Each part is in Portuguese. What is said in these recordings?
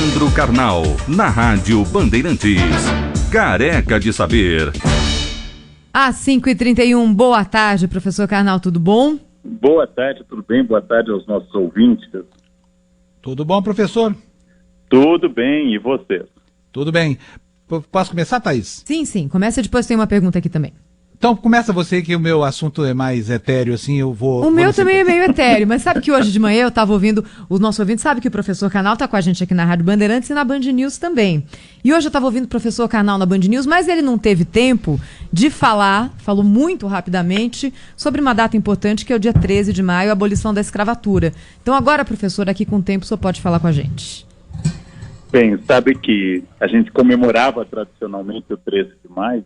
Leandro Carnal, na Rádio Bandeirantes. Careca de Saber. Às 5h31, boa tarde, professor Carnal, tudo bom? Boa tarde, tudo bem? Boa tarde aos nossos ouvintes. Tudo bom, professor? Tudo bem, e você? Tudo bem. Posso começar, Thaís? Sim, começa, depois tem uma pergunta aqui também. Então começa você, que o meu assunto é mais etéreo, assim, eu vou... O meu também é meio etéreo, mas sabe que hoje de manhã eu estava ouvindo, os nossos ouvintes sabem que o professor Carnal está com a gente aqui na Rádio Bandeirantes e na Band News também. E hoje eu estava ouvindo o professor Carnal na Band News, mas ele não teve tempo de falou muito rapidamente sobre uma data importante, que é o dia 13 de maio, a abolição da escravatura. Então agora, professor, aqui com o tempo, o senhor pode falar com a gente. Bem, sabe que a gente comemorava tradicionalmente o 13 de maio,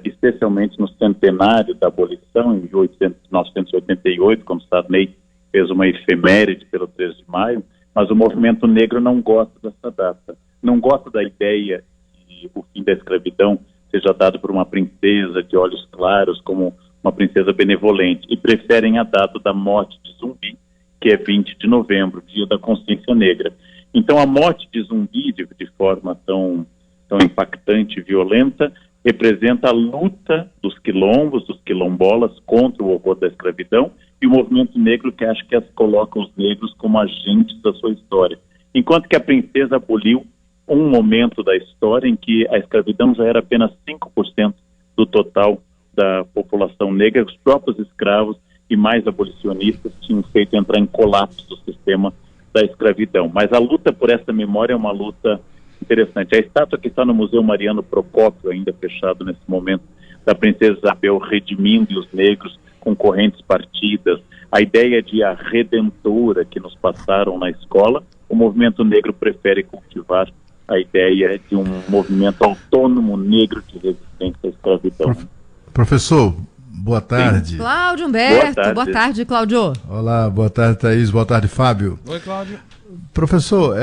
especialmente no centenário da abolição, em 1988, quando Sarney fez uma efeméride pelo 13 de maio, mas o movimento negro não gosta dessa data. Não gosta da ideia que o fim da escravidão seja dado por uma princesa de olhos claros, como uma princesa benevolente, e preferem a data da morte de Zumbi, que é 20 de novembro, dia da consciência negra. Então a morte de Zumbi, de forma tão impactante e violenta, representa a luta dos quilombos, dos quilombolas contra o horror da escravidão, e o movimento negro que acha que coloca os negros como agentes da sua história. Enquanto que a princesa aboliu um momento da história em que a escravidão já era apenas 5% do total da população negra, os próprios escravos e mais abolicionistas tinham feito entrar em colapso do sistema da escravidão. Mas a luta por essa memória é uma luta interessante. A estátua que está no Museu Mariano Procópio, ainda fechado nesse momento, da princesa Isabel redimindo os negros com correntes partidas, a ideia de a redentora que nos passaram na escola, o movimento negro prefere cultivar a ideia de um movimento autônomo negro de resistência à escravidão. Professor, boa tarde. Sim. Cláudio Humberto, boa tarde, Cláudio. Olá, boa tarde, Thaís, boa tarde, Fábio. Oi, Cláudio. Professor,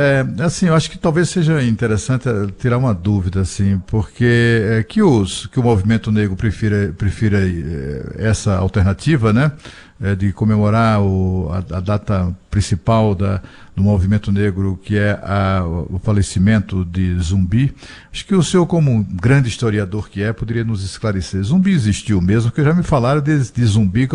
assim, eu acho que talvez seja interessante tirar uma dúvida, assim, porque que o movimento negro prefira essa alternativa, né, de comemorar a data principal do movimento negro, que é o falecimento de Zumbi. Acho que o senhor, como um grande historiador que poderia nos esclarecer. Zumbi existiu mesmo, porque já me falaram de Zumbi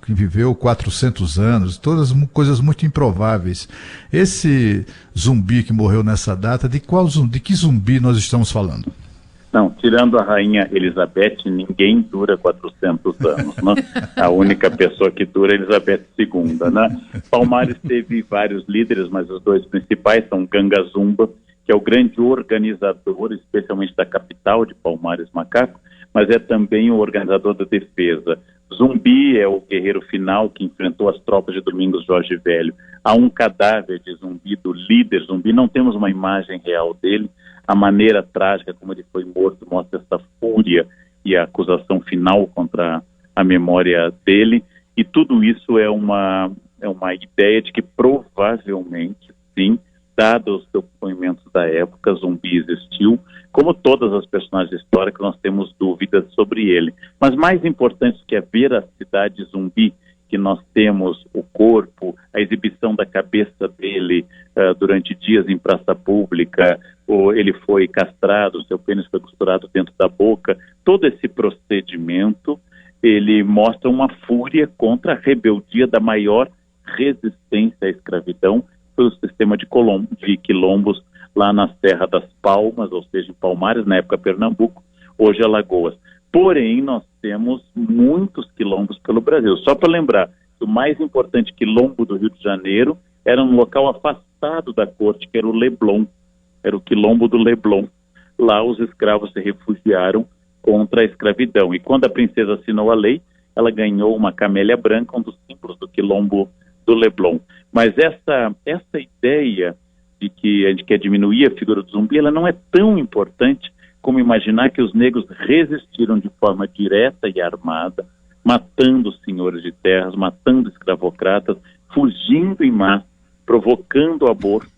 que viveu 400 anos, todas coisas muito improváveis. Esse Zumbi que morreu nessa data, de que Zumbi nós estamos falando? Não, tirando a rainha Elizabeth, ninguém dura 400 anos, né? A única pessoa que dura é Elizabeth II, né? Palmares teve vários líderes, mas os dois principais são Ganga Zumba, que é o grande organizador, especialmente da capital de Palmares Macaco, mas é também o organizador da defesa. Zumbi é o guerreiro final que enfrentou as tropas de Domingos Jorge Velho. Há um cadáver de Zumbi, do líder Zumbi, não temos uma imagem real dele. A maneira trágica como ele foi morto mostra essa fúria e a acusação final contra a memória dele. E tudo isso é uma ideia de que provavelmente, sim, dados os depoimentos da época, Zumbi existiu. Como todas as personagens históricas, nós temos dúvidas sobre ele. Mas mais importante que a veracidade de Zumbi, que nós temos o corpo, a exibição da cabeça dele durante dias em praça pública, ele foi castrado, seu pênis foi costurado dentro da boca. Todo esse procedimento, ele mostra uma fúria contra a rebeldia da maior resistência à escravidão, foi o sistema de quilombos lá na Serra das Palmas, ou seja, em Palmares, na época Pernambuco, hoje Alagoas. Porém, nós temos muitos quilombos pelo Brasil. Só para lembrar, o mais importante quilombo do Rio de Janeiro era um local afastado da corte, que era o Leblon, era o quilombo do Leblon. Lá os escravos se refugiaram contra a escravidão. E quando a princesa assinou a lei, ela ganhou uma camélia branca, um dos símbolos do quilombo do Leblon. Mas essa ideia de que a gente quer diminuir a figura do Zumbi, ela não é tão importante como imaginar que os negros resistiram de forma direta e armada, matando senhores de terras, matando escravocratas, fugindo em massa, provocando aborto,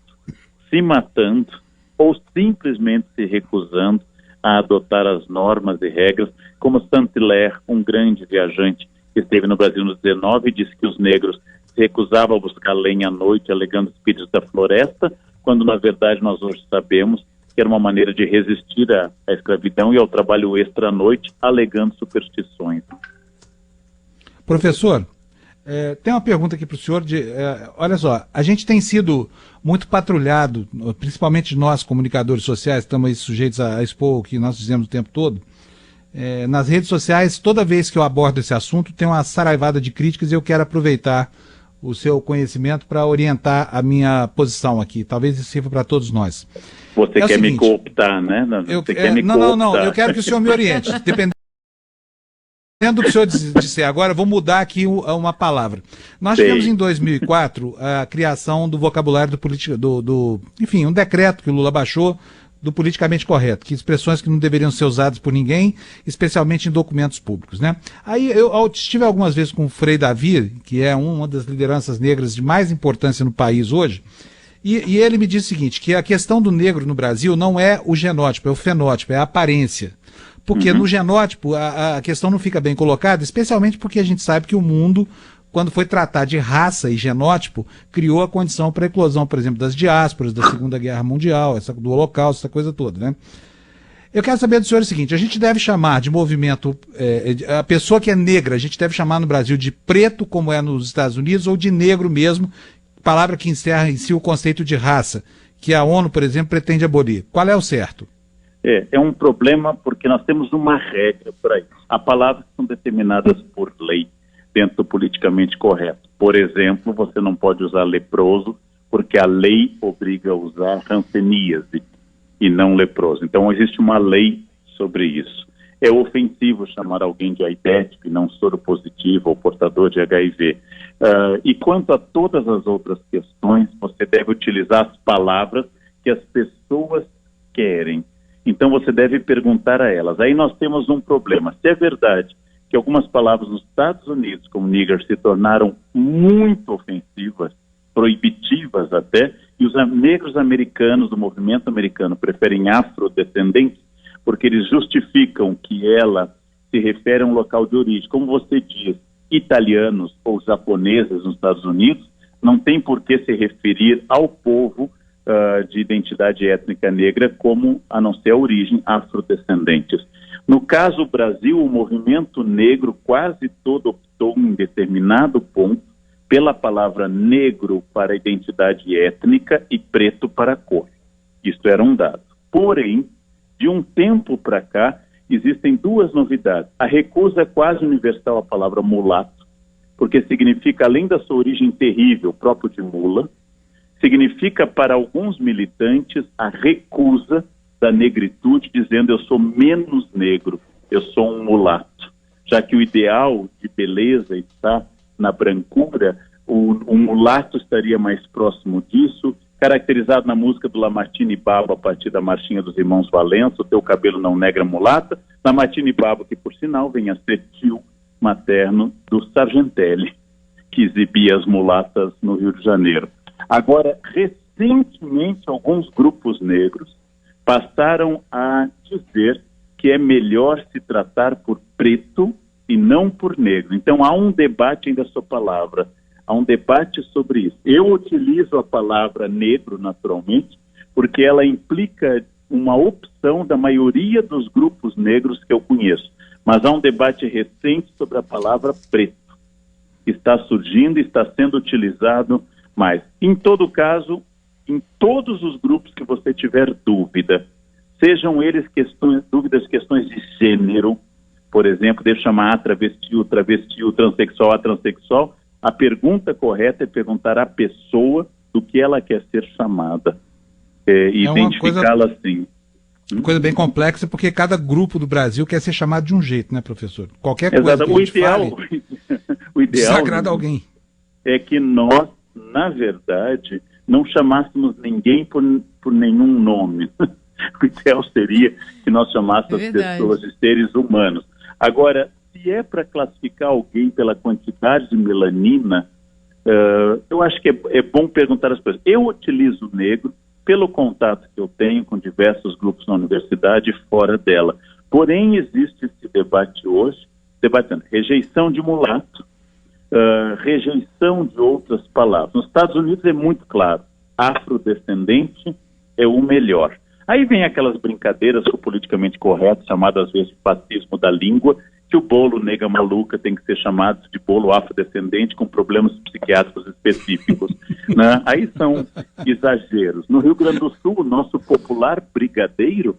se matando ou simplesmente se recusando a adotar as normas e regras, como Saint-Hilaire, um grande viajante que esteve no Brasil no 19, disse que os negros se recusavam a buscar lenha à noite, alegando espíritos da floresta, quando na verdade nós hoje sabemos que era uma maneira de resistir à escravidão e ao trabalho extra à noite, alegando superstições. Professor, tem uma pergunta aqui para o senhor. Olha só, a gente tem sido muito patrulhado, principalmente nós, comunicadores sociais, estamos aí sujeitos a expor o que nós fizemos o tempo todo. Nas redes sociais, toda vez que eu abordo esse assunto, tem uma saraivada de críticas e eu quero aproveitar o seu conhecimento para orientar a minha posição aqui. Talvez isso sirva para todos nós. Você quer me cooptar, né? Não, eu quero que o senhor me oriente. Dependendo do que o senhor disser agora, eu vou mudar aqui uma palavra. Nós tivemos em 2004 a criação do vocabulário enfim, um decreto que o Lula baixou, do politicamente correto, que expressões que não deveriam ser usadas por ninguém, especialmente em documentos públicos, né? Aí eu estive algumas vezes com o Frei Davi, que é uma das lideranças negras de mais importância no país hoje, e ele me disse o seguinte, que a questão do negro no Brasil não é o genótipo, é o fenótipo, é a aparência. Porque no genótipo a questão não fica bem colocada, especialmente porque a gente sabe que o mundo, quando foi tratar de raça e genótipo, criou a condição para a eclosão, por exemplo, das diásporas, da Segunda Guerra Mundial, do Holocausto, essa coisa toda, né? Eu quero saber do senhor o seguinte, a gente deve chamar de movimento, a pessoa que é negra, a gente deve chamar no Brasil de preto, como é nos Estados Unidos, ou de negro mesmo, palavra que encerra em si o conceito de raça, que a ONU, por exemplo, pretende abolir. Qual é o certo? É um problema porque nós temos uma regra para isso. Há palavras que são determinadas por lei, dentro do politicamente correto. Por exemplo, você não pode usar leproso, porque a lei obriga a usar hanseníase e não leproso. Então, existe uma lei sobre isso. É ofensivo chamar alguém de aidético e não soropositivo ou portador de HIV. E quanto a todas as outras questões, você deve utilizar as palavras que as pessoas querem. Então, você deve perguntar a elas. Aí nós temos um problema. Se é verdade que algumas palavras nos Estados Unidos, como nigger, se tornaram muito ofensivas, proibitivas até, e os negros americanos do movimento americano preferem afrodescendentes, porque eles justificam que ela se refere a um local de origem. Como você diz, italianos ou japoneses nos Estados Unidos, não tem por que se referir ao povo de identidade étnica negra como a não ser a origem afrodescendentes. No caso Brasil, o movimento negro quase todo optou em determinado ponto pela palavra negro para a identidade étnica e preto para a cor. Isto era um dado. Porém, de um tempo para cá, existem duas novidades. A recusa é quase universal à palavra mulato, porque significa, além da sua origem terrível, próprio de mula, significa para alguns militantes a recusa da negritude, dizendo eu sou menos negro, eu sou um mulato. Já que o ideal de beleza está na brancura, o mulato estaria mais próximo disso, caracterizado na música do Lamartine Babo, a partir da marchinha dos Irmãos Valença, o teu cabelo não negra mulata, Lamartine Babo, que por sinal vem a ser tio materno do Sargentelli, que exibia as mulatas no Rio de Janeiro. Agora, recentemente, alguns grupos negros passaram a dizer que é melhor se tratar por preto e não por negro. Então, há um debate ainda sobre a palavra, há um debate sobre isso. Eu utilizo a palavra negro, naturalmente, porque ela implica uma opção da maioria dos grupos negros que eu conheço. Mas há um debate recente sobre a palavra preto. Está surgindo e está sendo utilizado mais. Em todo caso, em todos os grupos que você tiver dúvida, sejam eles questões de gênero, por exemplo, deixa eu chamar a travesti, transexual, a transexual, a pergunta correta é perguntar à pessoa do que ela quer ser chamada. E identificá-la assim. Uma coisa bem complexa, porque cada grupo do Brasil quer ser chamado de um jeito, né, professor? Qualquer coisa Exato. que a gente o ideal desagrada alguém. É que nós, na verdade, não chamássemos ninguém por nenhum nome. O ideal seria que nós chamássemos as pessoas de seres humanos. Agora, se é para classificar alguém pela quantidade de melanina, eu acho que é bom perguntar às pessoas. Eu utilizo o negro pelo contato que eu tenho com diversos grupos na universidade e fora dela. Porém, existe esse debate hoje, debatendo rejeição de mulato, rejeição de outras palavras. Nos Estados Unidos é muito claro. afrodescendente é o melhor. Aí vem aquelas brincadeiras com o politicamente correto, chamado às vezes de fascismo da língua, que o bolo nega maluca tem que ser chamado de bolo afrodescendente com problemas psiquiátricos específicos, né? Aí são exageros. No Rio Grande do Sul, o nosso popular brigadeiro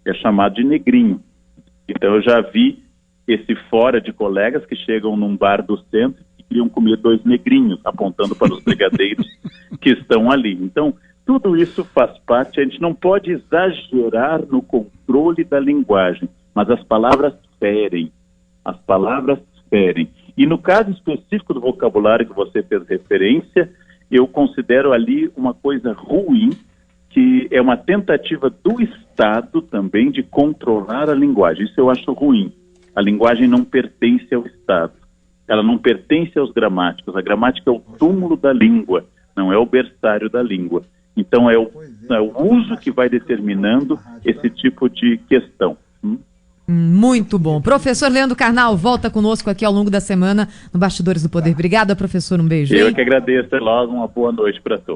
é chamado de negrinho. Então eu já vi esse fora de colegas que chegam num bar do centro e queriam comer 2 negrinhos, apontando para os brigadeiros que estão ali. Então, tudo isso faz parte, a gente não pode exagerar no controle da linguagem, mas as palavras ferem. As palavras ferem. E no caso específico do vocabulário que você fez referência, eu considero ali uma coisa ruim, que é uma tentativa do Estado também de controlar a linguagem. Isso eu acho ruim. A linguagem não pertence ao Estado. Ela não pertence aos gramáticos. A gramática é o túmulo da língua, não é o berçário da língua. Então é o uso que vai determinando esse tipo de questão. Muito bom. Professor Leandro Carnal, volta conosco aqui ao longo da semana no Bastidores do Poder. Obrigada, professor. Um beijo. Eu que agradeço. Até logo. Uma boa noite para todos.